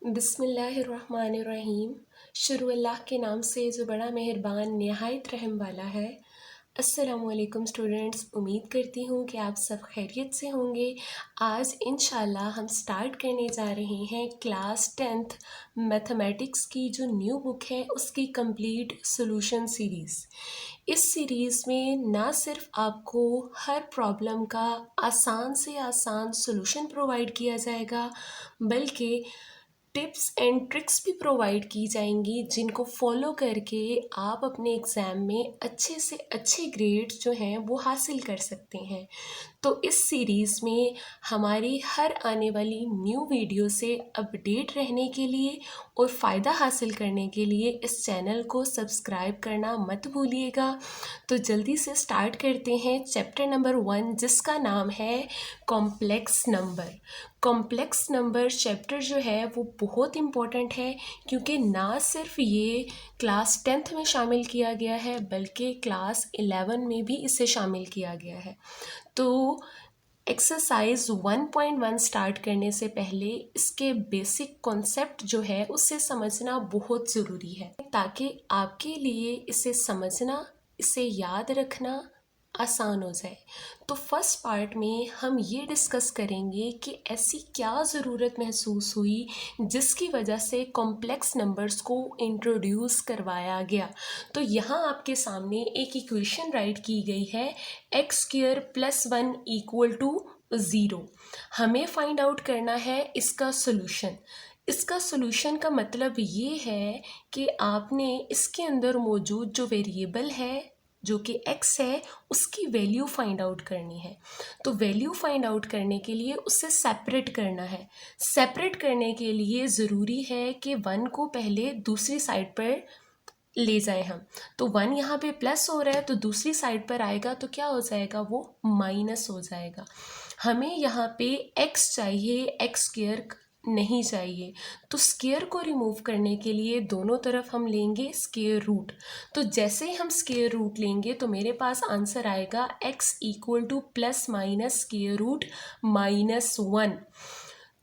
बिस्मिल्लाहिर्रहमानिर्रहीम। शुरू अल्लाह के नाम से जो बड़ा मेहरबान निहायत रहम वाला है। अस्सलामुअलैकुम स्टूडेंट्स, उम्मीद करती हूँ कि आप सब खैरियत से होंगे। आज इंशाल्लाह हम स्टार्ट करने जा रहे हैं क्लास 10th मैथमेटिक्स की जो न्यू बुक है उसकी कंप्लीट सॉल्यूशन सीरीज़। इस सीरीज़ में ना सिर्फ आपको हर प्रॉब्लम का आसान से आसान सॉल्यूशन प्रोवाइड किया जाएगा, बल्कि टिप्स एंड ट्रिक्स भी प्रोवाइड की जाएंगी जिनको फॉलो करके आप अपने एग्ज़ाम में अच्छे से अच्छे ग्रेड्स जो हैं वो हासिल कर सकते हैं। तो इस सीरीज़ में हमारी हर आने वाली न्यू वीडियो से अपडेट रहने के लिए और फ़ायदा हासिल करने के लिए इस चैनल को सब्सक्राइब करना मत भूलिएगा। तो जल्दी से स्टार्ट करते हैं चैप्टर नंबर 1, जिसका नाम है complex number. Complex number chapter जो है वो बहुत इम्पॉर्टेंट है, क्योंकि ना सिर्फ ये क्लास 10th में शामिल किया गया है बल्कि क्लास 11 में भी इसे शामिल किया गया है। तो एक्सरसाइज 1.1 स्टार्ट करने से पहले इसके बेसिक कॉन्सेप्ट जो है उसे समझना बहुत ज़रूरी है, ताकि आपके लिए इसे समझना, इसे याद रखना आसान हो जाए। तो फर्स्ट पार्ट में हम ये डिस्कस करेंगे कि ऐसी क्या ज़रूरत महसूस हुई जिसकी वजह से कॉम्प्लेक्स नंबर्स को इंट्रोड्यूस करवाया गया। तो यहाँ आपके सामने एक इक्वेशन राइट की गई है, x² + 1 = 0। हमें फाइंड आउट करना है इसका सोल्यूशन। इसका सोल्यूशन का मतलब ये है कि आपने इसके अंदर मौजूद जो वेरिएबल है जो कि x है उसकी वैल्यू फाइंड आउट करनी है। तो वैल्यू फाइंड आउट करने के लिए उससे सेपरेट करना है। सेपरेट करने के लिए ज़रूरी है कि 1 को पहले दूसरी साइड पर ले जाए हम। तो 1 यहाँ पे प्लस हो रहा है तो दूसरी साइड पर आएगा तो क्या हो जाएगा, वो माइनस हो जाएगा। हमें यहाँ पे x चाहिए, x² नहीं चाहिए। तो स्क्वायर को रिमूव करने के लिए दोनों तरफ हम लेंगे स्क्वायर रूट। तो जैसे ही हम स्क्वायर रूट लेंगे तो मेरे पास आंसर आएगा x = ±√-1।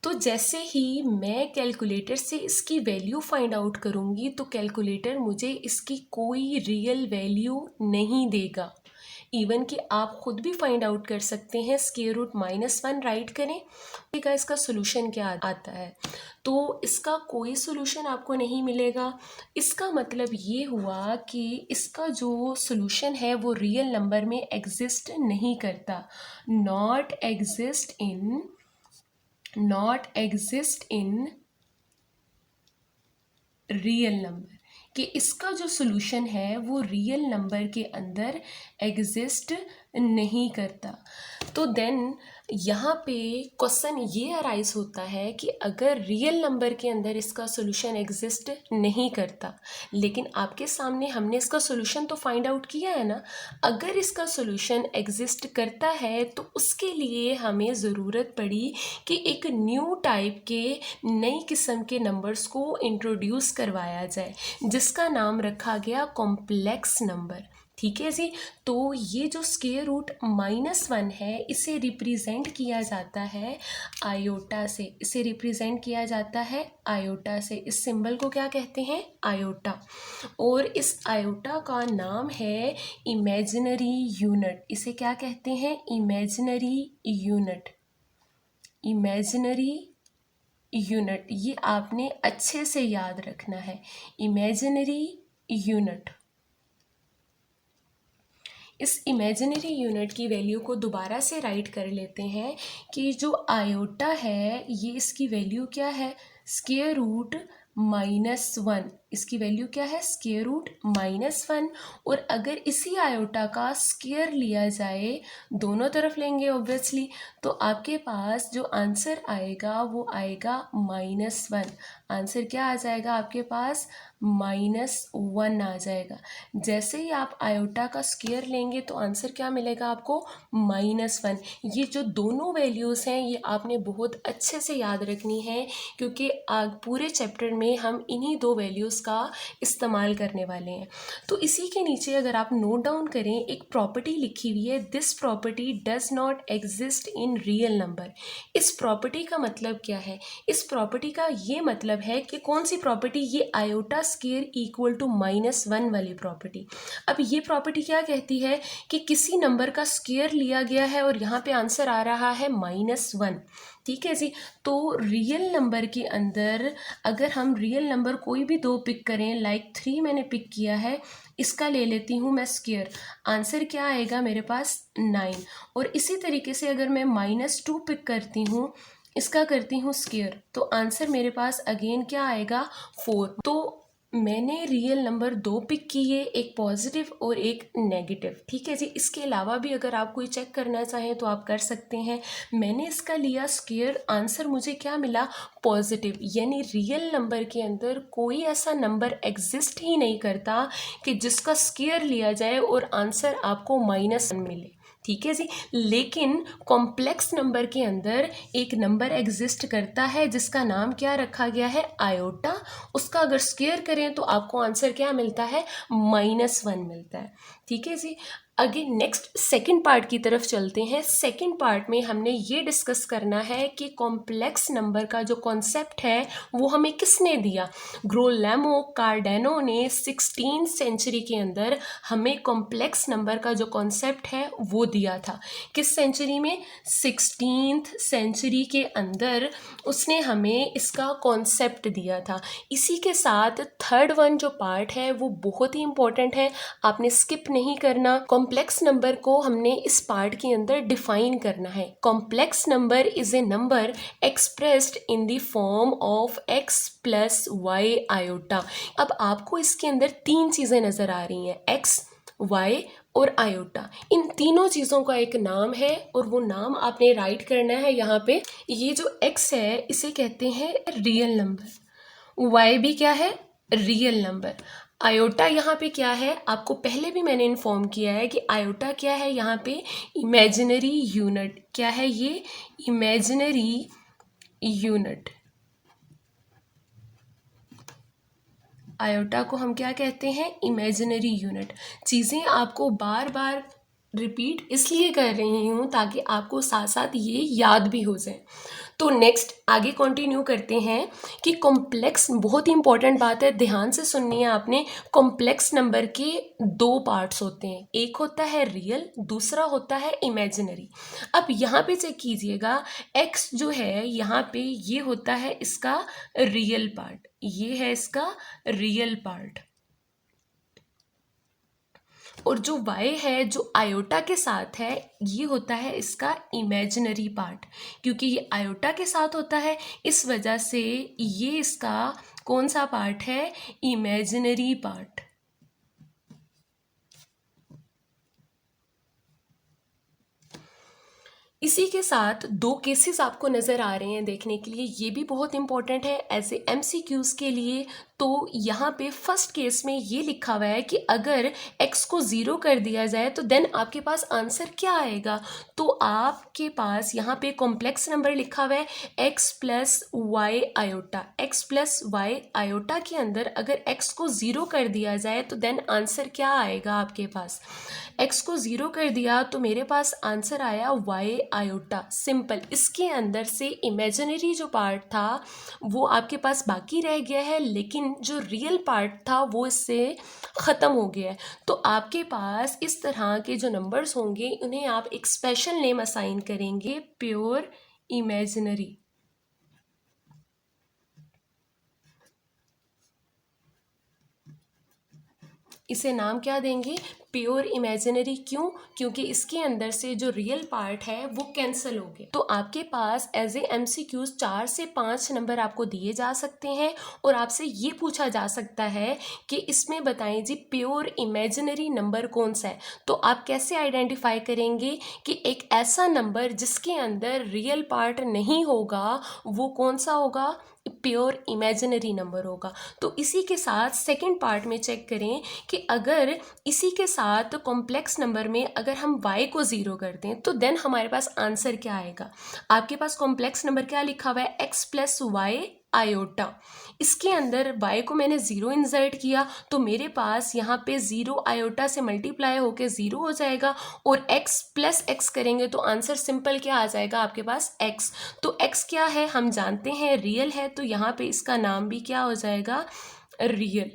तो जैसे ही मैं कैलकुलेटर से इसकी वैल्यू फाइंड आउट करूँगी तो कैलकुलेटर मुझे इसकी कोई रियल वैल्यू नहीं देगा। इवन कि आप खुद भी फाइंड आउट कर सकते हैं, √-1 राइट करें, देखिएगा इसका सोल्यूशन क्या आता है। तो इसका कोई सोल्यूशन आपको नहीं मिलेगा। इसका मतलब ये हुआ कि इसका जो सोल्यूशन है वो रियल नंबर में एग्जिस्ट नहीं करता। Not exist in real number, कि इसका जो सोल्यूशन है वो रियल नंबर के अंदर एग्जिस्ट नहीं करता। तो देन यहाँ पे क्वेश्चन ये अराइज होता है कि अगर रियल नंबर के अंदर इसका सोल्यूशन एग्जिस्ट नहीं करता, लेकिन आपके सामने हमने इसका सोल्यूशन तो फाइंड आउट किया है ना, अगर इसका सोल्यूशन एग्जिस्ट करता है तो उसके लिए हमें ज़रूरत पड़ी कि एक न्यू टाइप के नई किस्म के नंबर्स को इंट्रोड्यूस करवाया जाए, जिसका नाम रखा गया कॉम्प्लेक्स नंबर। ठीक है जी। तो ये जो √-1 है इसे रिप्रेजेंट किया जाता है आयोटा से। इसे रिप्रेजेंट किया जाता है आयोटा से। इस सिंबल को क्या कहते हैं, आयोटा। और इस आयोटा का नाम है इमेजिनरी यूनिट। इसे क्या कहते हैं, इमेजिनरी यूनिट। इमेजिनरी यूनिट, ये आपने अच्छे से याद रखना है, इमेजिनरी यूनिट। इस इमेजिनरी यूनिट की वैल्यू को दोबारा से राइट कर लेते हैं कि जो आयोटा है ये इसकी वैल्यू क्या है, √-1। इसकी वैल्यू क्या है, √-1। और अगर इसी आयोटा का स्क्वायर लिया जाए, दोनों तरफ लेंगे ऑब्वियसली, तो आपके पास जो आंसर आएगा वो आएगा -1। आंसर क्या आ जाएगा आपके पास, -1 आ जाएगा। जैसे ही आप आयोटा का स्क्वायर लेंगे तो आंसर क्या मिलेगा आपको, -1। ये जो दोनों वैल्यूज़ हैं ये आपने बहुत अच्छे से याद रखनी है, क्योंकि पूरे चैप्टर में में हम इन्हीं दो वैल्यूज़ का इस्तेमाल करने वाले हैं। तो इसी के नीचे अगर आप नोट डाउन करें, एक प्रॉपर्टी लिखी हुई है, this property does not exist in real number. इस प्रॉपर्टी का मतलब क्या है? इस प्रॉपर्टी का ये मतलब है कि कौन सी प्रॉपर्टी? ये आयोटा स्क्वायर इक्वल टू -1 वाली प्रॉपर्टी। अब ये प्रॉपर्टी क्या कहती है कि किसी नंबर का स्क्वायर लिया गया है और यहाँ पे आंसर आ रहा है -1। ठीक है जी। तो रियल नंबर के अंदर अगर हम रियल नंबर कोई भी दो पिक करें, लाइक 3 मैंने पिक किया है, इसका ले लेती हूँ मैं स्क्वायर, आंसर क्या आएगा मेरे पास 9। और इसी तरीके से अगर मैं -2 पिक करती हूँ, इसका करती हूँ स्क्वायर, तो आंसर मेरे पास अगेन क्या आएगा 4। तो मैंने रियल नंबर दो पिक किए, एक पॉजिटिव और एक नेगेटिव। ठीक है जी। इसके अलावा भी अगर आप कोई चेक करना चाहें तो आप कर सकते हैं। मैंने इसका लिया स्क्वायर, आंसर मुझे क्या मिला? पॉजिटिव। यानी रियल नंबर के अंदर कोई ऐसा नंबर एग्जिस्ट ही नहीं करता कि जिसका स्क्वायर लिया जाए और आंसर आपको -1 मिले। ठीक है जी। लेकिन कॉम्प्लेक्स नंबर के अंदर एक नंबर एग्जिस्ट करता है जिसका नाम क्या रखा गया है? आयोटा। उसका अगर स्क्वायर करें तो आपको आंसर क्या मिलता है? -1 मिलता है। ठीक है जी। आगे नेक्स्ट सेकंड पार्ट की तरफ चलते हैं। सेकंड पार्ट में हमने ये डिस्कस करना है कि कॉम्प्लेक्स नंबर का जो कॉन्सेप्ट है वो हमें किसने दिया? ग्रोलैमो कार्डेनो ने 16th सेंचुरी के अंदर हमें कॉम्प्लेक्स नंबर का जो कॉन्सेप्ट है वो दिया था। किस सेंचुरी में? 16th सेंचुरी के अंदर उसने हमें इसका कॉन्सेप्ट दिया था। इसी के साथ थर्ड वन जो पार्ट है वो बहुत ही इंपॉर्टेंट है, आपने स्किप नहीं करना। कॉम्प्लेक्स नंबर को हमने इस पार्ट के अंदर डिफाइन करना है। Complex number is a number expressed in the form of x + y iota. अब आपको इसके अंदर तीन चीज़ें नज़र आ रही हैं, x, y और आयोटा। इन तीनों चीज़ों का एक नाम है और वो नाम आपने राइट करना है यहाँ पे। ये जो x है इसे कहते हैं रियल नंबर, y भी क्या है? Real number. आयोटा यहाँ पे क्या है? आपको पहले भी मैंने इन्फॉर्म किया है कि आयोटा क्या है यहाँ पे? Imaginary unit. क्या है ये? Imaginary unit. आयोटा को हम क्या कहते हैं? Imaginary unit. चीज़ें आपको बार बार रिपीट इसलिए कर रही हूँ ताकि आपको साथ साथ ये याद भी हो जाए। तो नेक्स्ट आगे कंटिन्यू करते हैं कि कॉम्प्लेक्स, बहुत ही इंपॉर्टेंट बात है, ध्यान से सुननी है आपने। कॉम्प्लेक्स नंबर के दो पार्ट्स होते हैं, एक होता है रियल, दूसरा होता है इमेजिनरी। अब यहाँ पे चेक कीजिएगा, एक्स जो है यहाँ पे ये होता है इसका रियल पार्ट, ये है इसका रियल पार्ट। और जो y है जो आयोटा के साथ है ये होता है इसका इमेजिनरी पार्ट। क्योंकि ये आयोटा के साथ होता है इस वजह से ये इसका कौन सा पार्ट है? Imaginary part. इसी के साथ दो केसेस आपको नज़र आ रहे हैं देखने के लिए, ये भी बहुत इंपॉर्टेंट है ऐसे MCQs के लिए। तो यहाँ पे फर्स्ट केस में ये लिखा हुआ है कि अगर x को 0 कर दिया जाए तो देन आपके पास आंसर क्या आएगा? तो आपके पास यहाँ पे कॉम्प्लेक्स नंबर लिखा हुआ है x + y iota. x + y iota के अंदर अगर x को 0 कर दिया जाए तो देन आंसर क्या आएगा आपके पास? x को 0 कर दिया तो मेरे पास आंसर आया y आयोटा। सिंपल। इसके अंदर से इमेजिनरी जो पार्ट था वो आपके पास बाकी रह गया है, लेकिन जो रियल पार्ट था वो इससे ख़त्म हो गया है। तो आपके पास इस तरह के जो नंबर्स होंगे उन्हें आप एक स्पेशल नेम असाइन करेंगे, प्योर इमेजिनरी। इसे नाम क्या देंगे? Pure imaginary. क्यों? क्योंकि इसके अंदर से जो रियल पार्ट है वो कैंसिल हो गया। तो आपके पास एज ए MCQs 4 से 5 नंबर आपको दिए जा सकते हैं और आपसे ये पूछा जा सकता है कि इसमें बताएं जी प्योर इमेजिनरी नंबर कौन सा है। तो आप कैसे आइडेंटिफाई करेंगे कि एक ऐसा नंबर जिसके अंदर रियल पार्ट नहीं होगा वो कौन सा होगा? प्योर इमेजिनरी नंबर होगा। तो इसी के साथ सेकंड पार्ट में चेक करें कि अगर इसी के साथ कॉम्प्लेक्स नंबर में अगर हम y को 0 कर दें तो देन हमारे पास आंसर क्या आएगा? आपके पास कॉम्प्लेक्स नंबर क्या लिखा हुआ है? x + y iota. इसके अंदर y को मैंने 0 इंसर्ट किया तो मेरे पास यहाँ पे 0 आयोटा से मल्टीप्लाई होके 0 हो जाएगा, और x प्लस x करेंगे तो आंसर सिंपल क्या आ जाएगा आपके पास x। तो x क्या है हम जानते हैं, रियल है, तो यहाँ पे इसका नाम भी क्या हो जाएगा, रियल।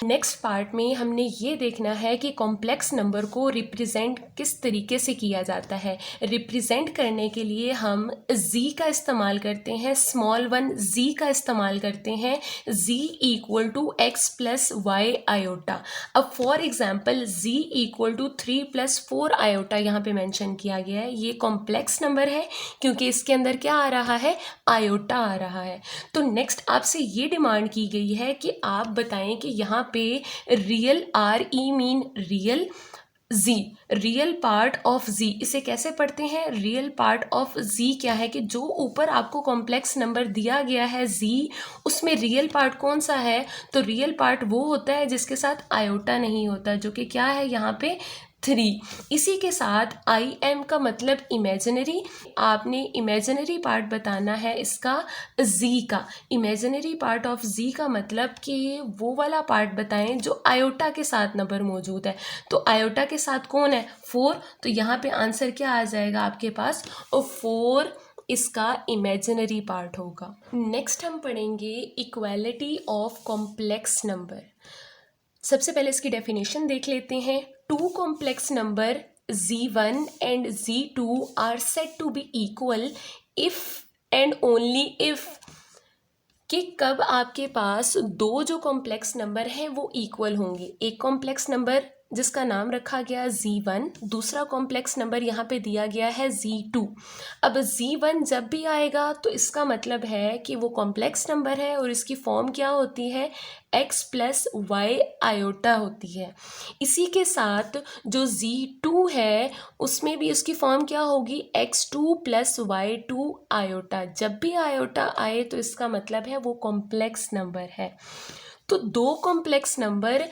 नेक्स्ट पार्ट में हमने ये देखना है कि कॉम्प्लेक्स नंबर को रिप्रेजेंट किस तरीके से किया जाता है। रिप्रेजेंट करने के लिए हम z का इस्तेमाल करते हैं, स्मॉल वन z का इस्तेमाल करते हैं, z equal to x plus y iota. अब for example z equal to 3 plus 4 iota यहाँ पे मेंशन किया गया है। ये कॉम्प्लेक्स नंबर है क्योंकि इसके अंदर क्या आ रहा है, आयोटा आ रहा है। तो नेक्स्ट आपसे ये डिमांड की गई है कि आप बताएं कि यहाँ पे real RE mean real, z real part of z, इसे कैसे पढ़ते हैं, रियल पार्ट ऑफ z क्या है कि जो ऊपर आपको कॉम्प्लेक्स नंबर दिया गया है z, उसमें रियल पार्ट कौन सा है, तो रियल पार्ट वो होता है जिसके साथ आयोटा नहीं होता, जो कि क्या है यहाँ पे 3। इसी के साथ IM का मतलब इमेजिनरी, आपने इमेजिनरी पार्ट बताना है इसका z का। इमेजिनरी पार्ट ऑफ z का मतलब कि वो वाला पार्ट बताएं जो आयोटा के साथ नंबर मौजूद है। तो आयोटा के साथ कौन है, 4, तो यहाँ पे आंसर क्या आ जाएगा आपके पास, और 4 इसका इमेजिनरी पार्ट होगा। नेक्स्ट हम पढ़ेंगे इक्वालिटी ऑफ कॉम्प्लेक्स नंबर। सबसे पहले इसकी डेफिनेशन देख लेते हैं। Two complex number z1 and z2 are said to be equal if and only if, कि कब आपके पास दो जो कॉम्प्लेक्स नंबर हैं वो इक्वल होंगे। एक कॉम्प्लेक्स नंबर जिसका नाम रखा गया z1, दूसरा कॉम्प्लेक्स नंबर यहाँ पे दिया गया है z2। अब z1 जब भी आएगा तो इसका मतलब है कि वो कॉम्प्लेक्स नंबर है और इसकी फॉर्म क्या होती है, x प्लस वाई आयोटा होती है। इसी के साथ जो z2 है उसमें भी उसकी फॉर्म क्या होगी, x2 प्लस y2 आयोटा। जब भी आयोटा आए तो इसका मतलब है वो कॉम्प्लेक्स नंबर है। तो दो कॉम्प्लेक्स नंबर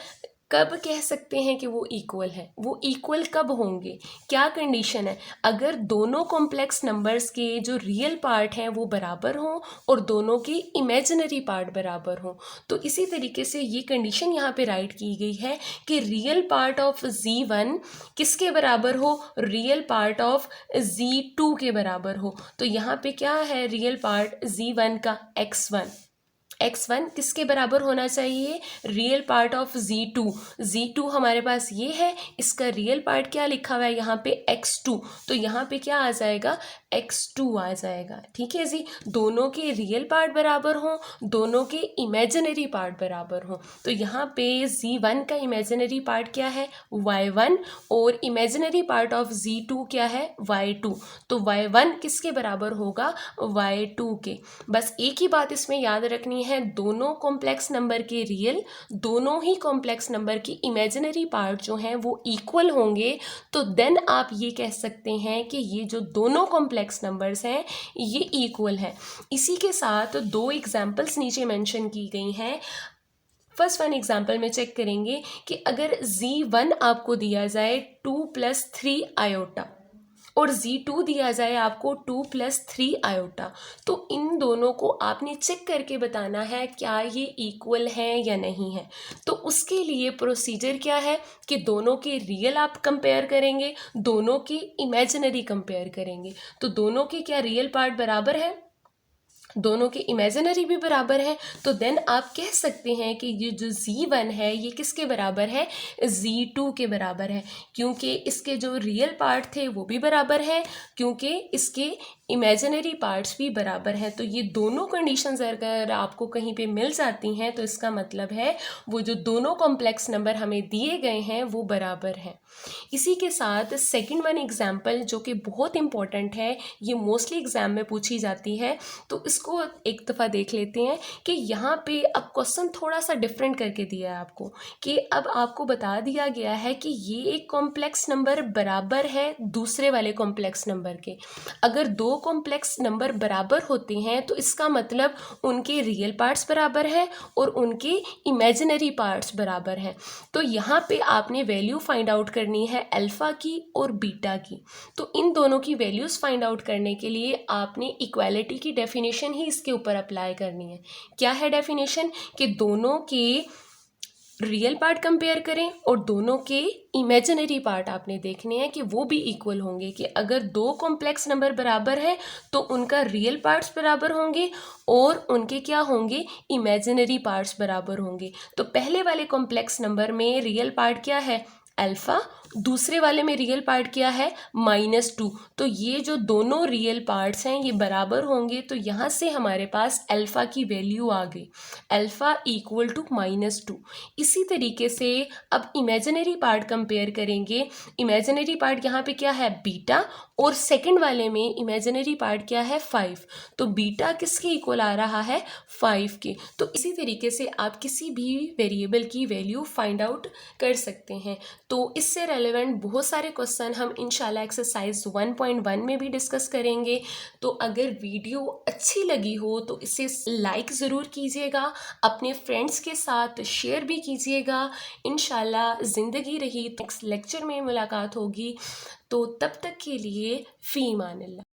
कब कह सकते हैं कि वो इक्वल है, वो इक्वल कब होंगे, क्या कंडीशन है, अगर दोनों कॉम्प्लेक्स नंबर्स के जो रियल पार्ट हैं वो बराबर हों और दोनों के इमेजिनरी पार्ट बराबर हों। तो इसी तरीके से ये कंडीशन यहाँ पे राइट की गई है कि रियल पार्ट ऑफ z1 किसके बराबर हो, रियल पार्ट ऑफ z2 के बराबर हो। तो यहाँ पे क्या है, रियल पार्ट z1 का x1 किसके बराबर होना चाहिए, रियल पार्ट ऑफ z2 हमारे पास ये है, इसका रियल पार्ट क्या लिखा हुआ है यहाँ पे x2, तो यहाँ पे क्या आ जाएगा, x2 आ जाएगा। ठीक है जी, दोनों के रियल पार्ट बराबर हों, दोनों के इमेजिनरी पार्ट बराबर हों। तो यहाँ पे z1 का इमेजिनरी पार्ट क्या है, y1, और इमेजिनरी पार्ट ऑफ z2 क्या है, y2। तो y1 किसके बराबर होगा, y2 के। बस एक ही बात इसमें याद रखनी है, दोनों कॉम्प्लेक्स नंबर के रियल, दोनों ही कॉम्प्लेक्स नंबर की इमेजिनरी पार्ट जो हैं वो इक्वल होंगे, तो देन आप ये कह सकते हैं कि ये जो दोनों कॉम्प्लेक्स नंबर्स हैं ये इक्वल हैं। इसी के साथ दो एग्जांपल्स नीचे मेंशन की गई हैं। फर्स्ट वन एग्जाम्पल में चेक करेंगे कि अगर z1 आपको दिया जाए 2 प्लस 3 आयोटा और z2 दिया जाए आपको 2 प्लस 3 आयोटा, तो इन दोनों को आपने चेक करके बताना है क्या ये इक्वल हैं या नहीं है। तो उसके लिए प्रोसीजर क्या है कि दोनों के रियल आप कंपेयर करेंगे, दोनों के इमेजिनरी कंपेयर करेंगे। तो दोनों के क्या रियल पार्ट बराबर है, दोनों के इमेजिनरी भी बराबर है, तो देन आप कह सकते हैं कि ये जो z1 है ये किसके बराबर है, z2 के बराबर है, क्योंकि इसके जो रियल पार्ट थे वो भी बराबर है, क्योंकि इसके इमेजिनरी पार्ट्स भी बराबर हैं। तो ये दोनों कंडीशंस अगर आपको कहीं पे मिल जाती हैं तो इसका मतलब है वो जो दोनों कॉम्प्लेक्स नंबर हमें दिए गए हैं वो बराबर हैं। इसी के साथ सेकंड वन एग्जांपल जो कि बहुत इंपॉर्टेंट है, ये मोस्टली एग्जाम में पूछी जाती है, तो इसको एक दफ़ा देख लेते हैं कि यहाँ पे अब क्वेश्चन थोड़ा सा डिफरेंट करके दिया है आपको, कि अब आपको बता दिया गया है कि ये एक कॉम्प्लेक्स नंबर बराबर है दूसरे वाले कॉम्प्लेक्स नंबर के। अगर दो कॉम्प्लेक्स नंबर बराबर होते हैं तो इसका मतलब उनके रियल पार्ट्स बराबर हैं और उनके इमेजिनरी पार्ट्स बराबर हैं। तो यहाँ पे आपने वैल्यू फाइंड आउट करनी है अल्फ़ा की और बीटा की। तो इन दोनों की वैल्यूज़ फाइंड आउट करने के लिए आपने इक्वालिटी की डेफिनेशन ही इसके ऊपर अप्लाई करनी है। क्या है डेफिनेशन? कि दोनों के रियल पार्ट कंपेयर करें और दोनों के इमेजिनरी पार्ट आपने देखने हैं कि वो भी इक्वल होंगे, कि अगर दो कॉम्प्लेक्स नंबर बराबर है तो उनका रियल पार्ट्स बराबर होंगे और उनके क्या होंगे, इमेजिनरी पार्ट्स बराबर होंगे। तो पहले वाले कॉम्प्लेक्स नंबर में रियल पार्ट क्या है, अल्फ़ा, दूसरे वाले में रियल पार्ट क्या है, -2। तो ये जो दोनों रियल पार्ट्स हैं ये बराबर होंगे, तो यहाँ से हमारे पास अल्फ़ा की वैल्यू आ गई, अल्फ़ा इक्वल टू -2। इसी तरीके से अब इमेजिनरी पार्ट कंपेयर करेंगे। इमेजिनरी पार्ट यहाँ पे क्या है, बीटा, और सेकंड वाले में इमेजिनरी पार्ट क्या है, 5। तो बीटा किसके इक्वल आ रहा है, 5 के। तो इसी तरीके से आप किसी भी वेरिएबल की वैल्यू फाइंड आउट कर सकते हैं। तो इससे रेलेवेंट बहुत सारे क्वेश्चन हम इंशाल्लाह एक्सरसाइज 1.1 में भी डिस्कस करेंगे। तो अगर वीडियो अच्छी लगी हो तो इसे लाइक ज़रूर कीजिएगा, अपने फ्रेंड्स के साथ शेयर भी कीजिएगा। इंशाल्लाह ज़िंदगी रही नेक्स्ट लेक्चर में मुलाकात होगी। तो तब तक के लिए फ़ी अमान अल्लाह।